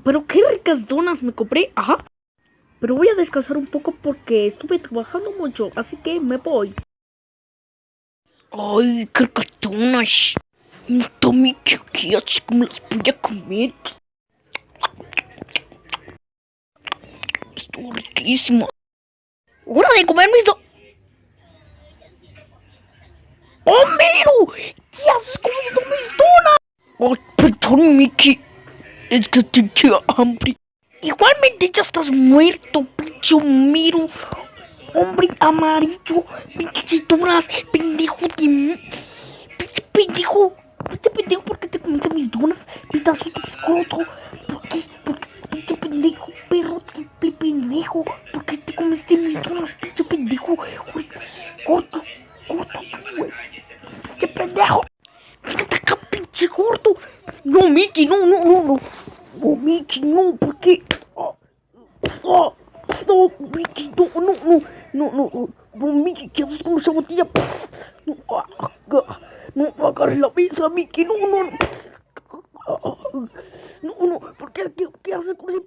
Pero qué ricas donas me compré. Ajá. Pero voy a descansar un poco porque estuve trabajando mucho, así que me voy. Ay, qué ricas donas. Tommy, ¿qué haces? ¿Cómo las voy a comer? Estuvo riquísimo. ¡Hora de comer mis donas! ¡Homero! ¿Qué haces comiendo mis donas? Ay, perdón, Mickey. Es que tenía hambre. Igualmente ya estás muerto, pinche Homero. Hombre amarillo, pinche donas, pendejo de mí. Pinche pendejo, ¿por qué te comiste mis donas? Pedazo de escroto. ¿Por qué? Porque pinche pendejo, perro, triple pendejo. ¿Por qué te comiste mis donas, pinche pendejo? Uy, corto, güey. Pinche pendejo. Fíjate acá, pinche gordo. No, Mickey, no. No, Mickey, no, ¿por qué? No, Mickey, no, Mickey, ¿qué haces con esa botella? No, agarres la mesa, Mickey, no, ¿por qué? ¿Qué haces con ese